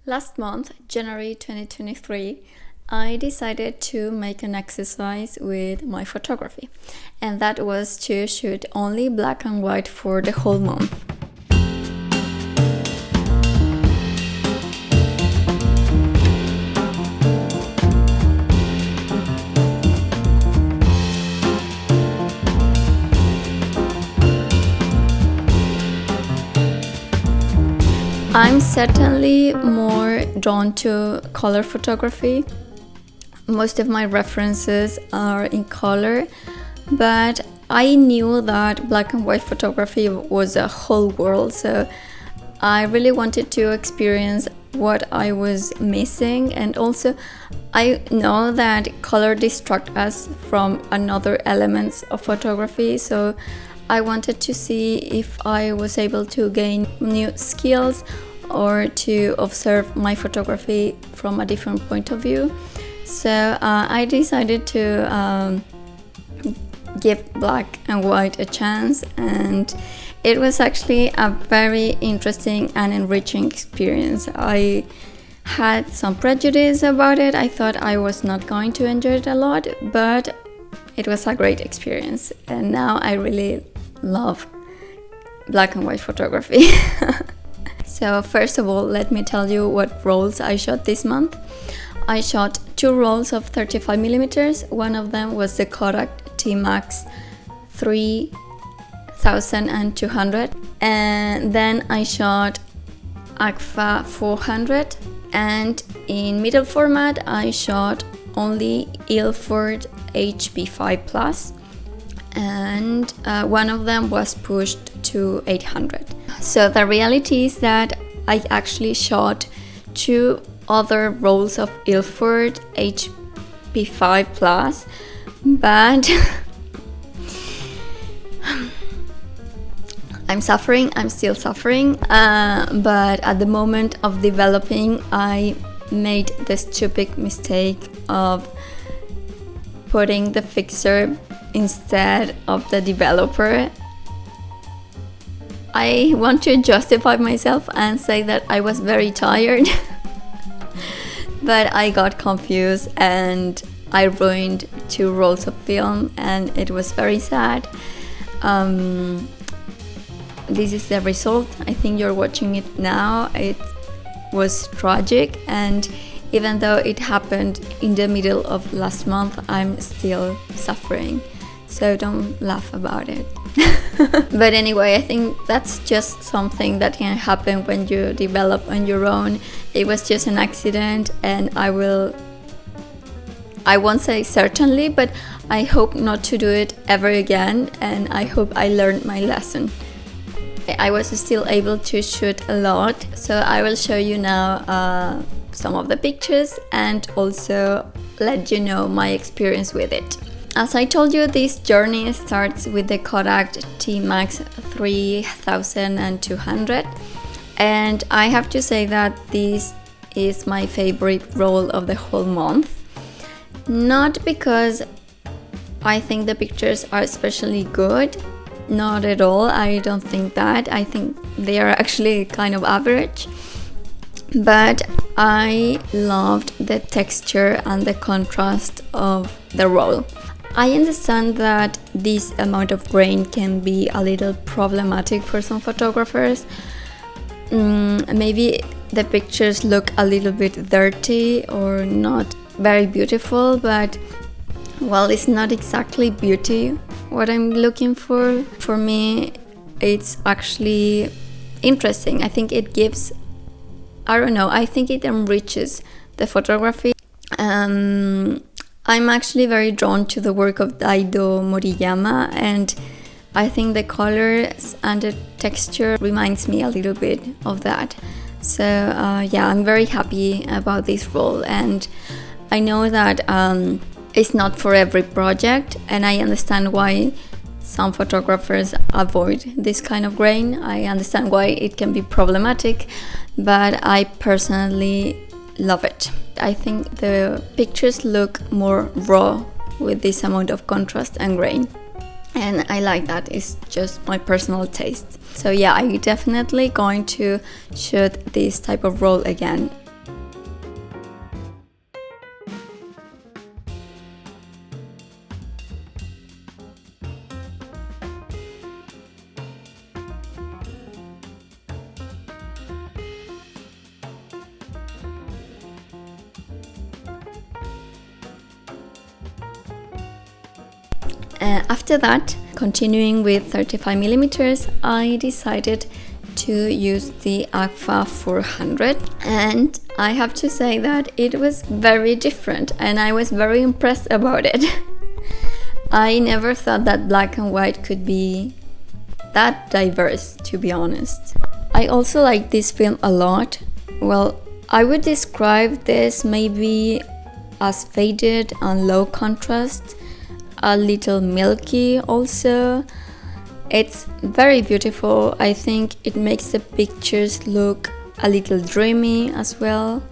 Last month, January 2023, I decided to make an exercise with my photography, and that was to shoot only black and white for the whole month. I'm certainly more drawn to color photography. Most of my references are in color, but I knew that black and white photography was a whole world, so I really wanted to experience what I was missing, and also I know that color distracts us from another elements of photography, so I wanted to see if I was able to gain new skills or to observe my photography from a different point of view. So I decided to give black and white a chance, and it was actually a very interesting and enriching experience. I had some prejudice about it. I thought I was not going to enjoy it a lot, but it was a great experience, and now I really love black and white photography. So first of all, let me tell you what rolls I shot this month. I shot 2 rolls of 35mm. One of them was the Kodak T-Max 3200, and then I shot Agfa 400, and in middle format I shot only Ilford HP5 Plus, and one of them was pushed to 800. So the reality is that I actually shot 2 other rolls of Ilford HP5 Plus, but I'm still suffering, but at the moment of developing I made the stupid mistake of putting the fixer instead of the developer. I want to justify myself and say that I was very tired, but I got confused and I ruined 2 rolls of film, and it was very sad. This is the result. I think you're watching it now. It was tragic, and even though it happened in the middle of last month, I'm still suffering. So don't laugh about it. But anyway, I think that's just something that can happen when you develop on your own. It was just an accident, and I won't say certainly, but I hope not to do it ever again, and I hope I learned my lesson. I was still able to shoot a lot, so I will show you now some of the pictures and also let you know my experience with it. As I told you, this journey starts with the Kodak T-Max 3200, and I have to say that this is my favorite roll of the whole month. Not because I think the pictures are especially good, not at all, I don't think that. I think they are actually kind of average, but I loved the texture and the contrast of the roll. I understand that this amount of grain can be a little problematic for some photographers. Maybe the pictures look a little bit dirty or not very beautiful, but well, it's not exactly beauty what I'm looking for. For me, it's actually interesting. I think it gives, I think it enriches the photography. I'm actually very drawn to the work of Daido Moriyama, and I think the colors and the texture reminds me a little bit of that. So yeah, I'm very happy about this roll, and I know that it's not for every project, and I understand why some photographers avoid this kind of grain. I understand why it can be problematic, but I personally love it. I think the pictures look more raw with this amount of contrast and grain, and I like that. It's just my personal taste. So yeah, I'm definitely going to shoot this type of roll again. After that, continuing with 35mm, I decided to use the Agfa 400, and I have to say that it was very different and I was very impressed about it. I never thought that black and white could be that diverse, to be honest. I also like this film a lot. Well, I would describe this maybe as faded and low contrast, a little milky also. It's very beautiful. I think it makes the pictures look a little dreamy as well.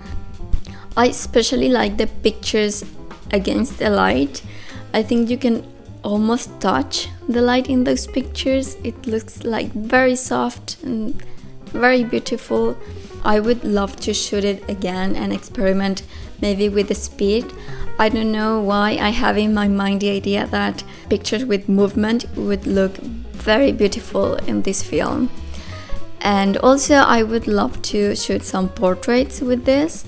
I especially like the pictures against the light. I think you can almost touch the light in those pictures. It looks like very soft and very beautiful. I would love to shoot it again and experiment maybe with the speed. I don't know why I have in my mind the idea that pictures with movement would look very beautiful in this film. And also I would love to shoot some portraits with this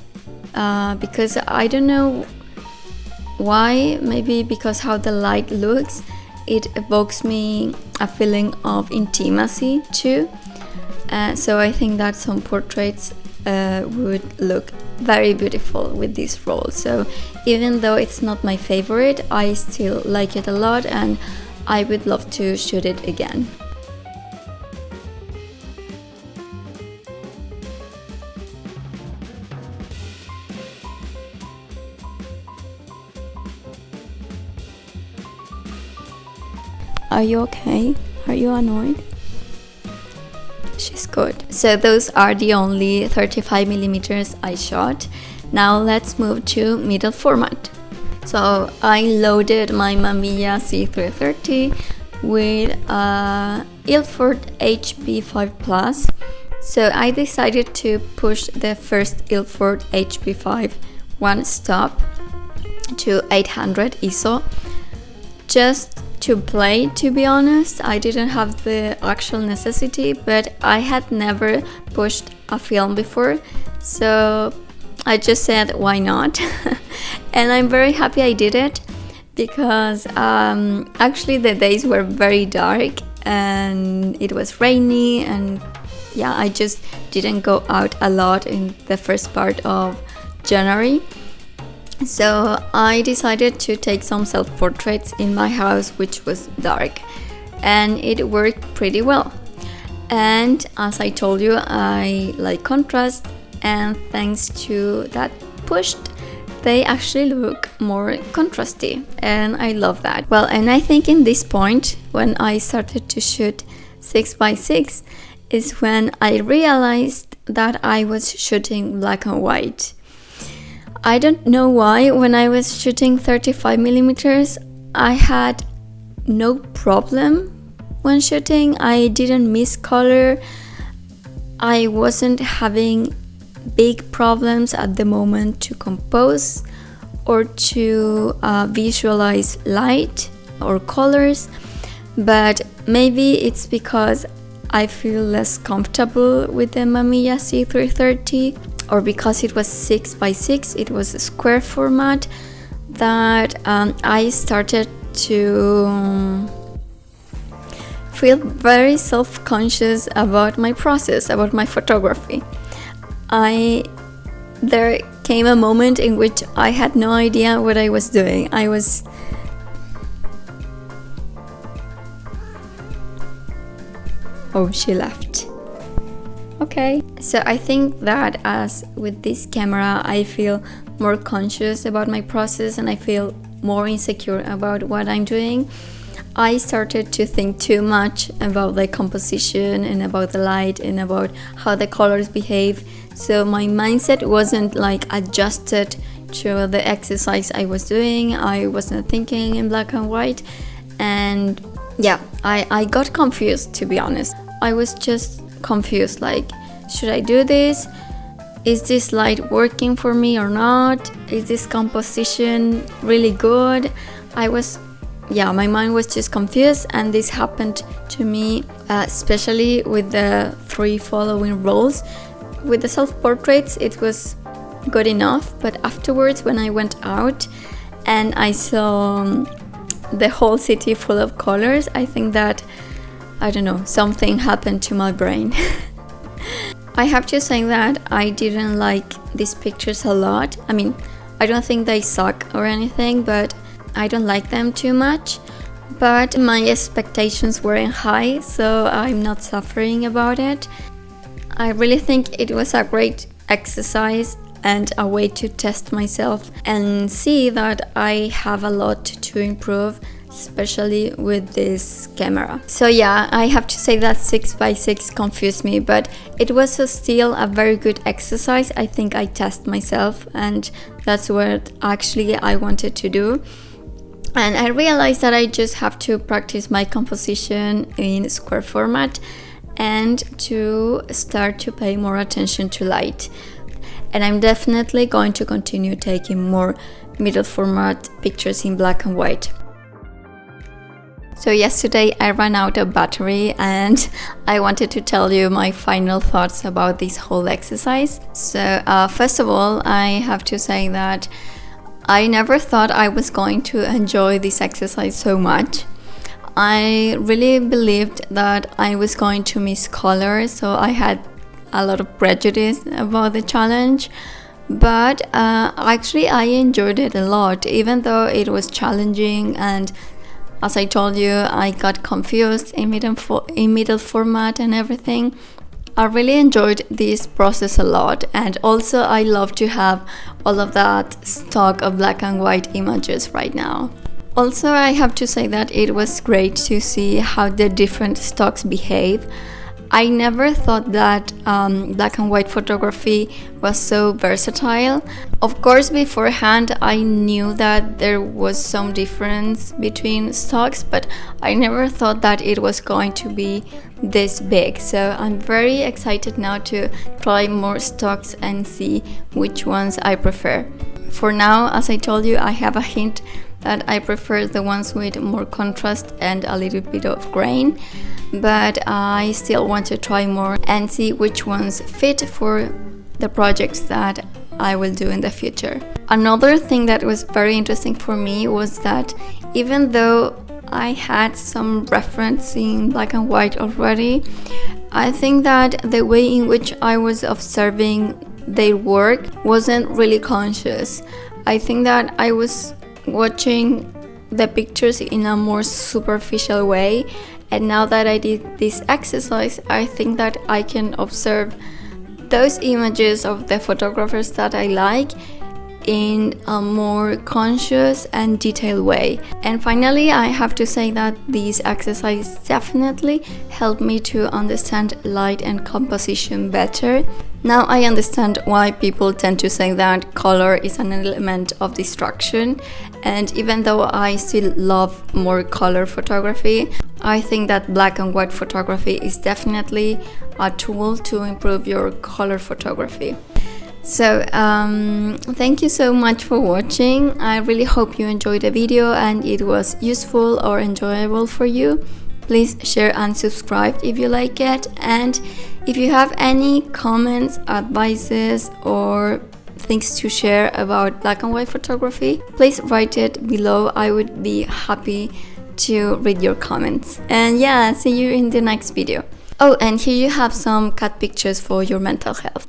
because I don't know why, maybe because how the light looks, it evokes me a feeling of intimacy too. So I think that some portraits would look very beautiful with this roll. So even though it's not my favorite, I still like it a lot and I would love to shoot it again. Are you okay? Are you annoyed? She's good. So those are the only 35mm I shot. Now let's move to middle format. So I loaded my Mamiya C330 with Ilford HP5 Plus. So I decided to push the first Ilford HP5 one stop to 800 ISO just to play, to be honest. I didn't have the actual necessity, but I had never pushed a film before, so I just said why not. And I'm very happy I did it because actually the days were very dark and it was rainy, and yeah, I just didn't go out a lot in the first part of January. So I decided to take some self-portraits in my house, which was dark, and it worked pretty well. And as I told you, I like contrast, and thanks to that pushed, they actually look more contrasty, and I love that. Well, and I think in this point, when I started to shoot 6x6, is when I realized that I was shooting black and white. I don't know why, when I was shooting 35mm, I had no problem when shooting. I didn't miss color. I wasn't having big problems at the moment to compose or to visualize light or colors, but maybe it's because I feel less comfortable with the Mamiya C330, or because it was 6x6, it was a square format, that I started to feel very self-conscious about my process, about my photography. There came a moment in which I had no idea what I was doing. Oh, she left. Okay, so I think that as with this camera, I feel more conscious about my process and I feel more insecure about what I'm doing. I started to think too much about the composition and about the light and about how the colors behave. So my mindset wasn't like adjusted to the exercise I was doing. I wasn't thinking in black and white. And yeah, I got confused, to be honest. I was just confused, like, should I do this? Is this light working for me or not? Is this composition really good? My mind was just confused, and this happened to me especially with the 3 following rolls. With the self-portraits it was good enough, but afterwards when I went out and I saw the whole city full of colors, I think that, I don't know, something happened to my brain. I have to say that I didn't like these pictures a lot. I mean, I don't think they suck or anything, but I don't like them too much. But my expectations weren't high, so I'm not suffering about it. I really think it was a great exercise and a way to test myself and see that I have a lot to improve, especially with this camera. So yeah, I have to say that 6x6 confused me, but it was still a very good exercise. I think I test myself, and that's what actually I wanted to do. And I realized that I just have to practice my composition in square format and to start to pay more attention to light. And I'm definitely going to continue taking more middle format pictures in black and white. So yesterday I ran out of battery and I wanted to tell you my final thoughts about this whole exercise. So first of all, I have to say that I never thought I was going to enjoy this exercise so much. I really believed that I was going to miss color, so I had a lot of prejudice about the challenge. But actually I enjoyed it a lot, even though it was challenging, and as I told you, I got confused in middle format and everything. I really enjoyed this process a lot, and also I love to have all of that stock of black and white images right now. Also, I have to say that it was great to see how the different stocks behave. I never thought that black and white photography was so versatile. Of course, beforehand I knew that there was some difference between stocks, but I never thought that it was going to be this big. So I'm very excited now to try more stocks and see which ones I prefer. For now, as I told you, I have a hint that I prefer the ones with more contrast and a little bit of grain, but I still want to try more and see which ones fit for the projects that I will do in the future. Another thing that was very interesting for me was that even though I had some reference in black and white already, I think that the way in which I was observing their work wasn't really conscious. I think that I was watching the pictures in a more superficial way, and now that I did this exercise, I think that I can observe those images of the photographers that I like in a more conscious and detailed way. And finally, I have to say that this exercise definitely helped me to understand light and composition better. Now I understand why people tend to say that color is an element of distraction, and even though I still love more color photography, I think that black and white photography is definitely a tool to improve your color photography. So thank you so much for watching. I really hope you enjoyed the video and it was useful or enjoyable for you. Please share and subscribe if you like it, and if you have any comments, advices or things to share about black and white photography, please write it below. I would be happy to read your comments. And yeah, see you in the next video. Oh, and here you have some cat pictures for your mental health.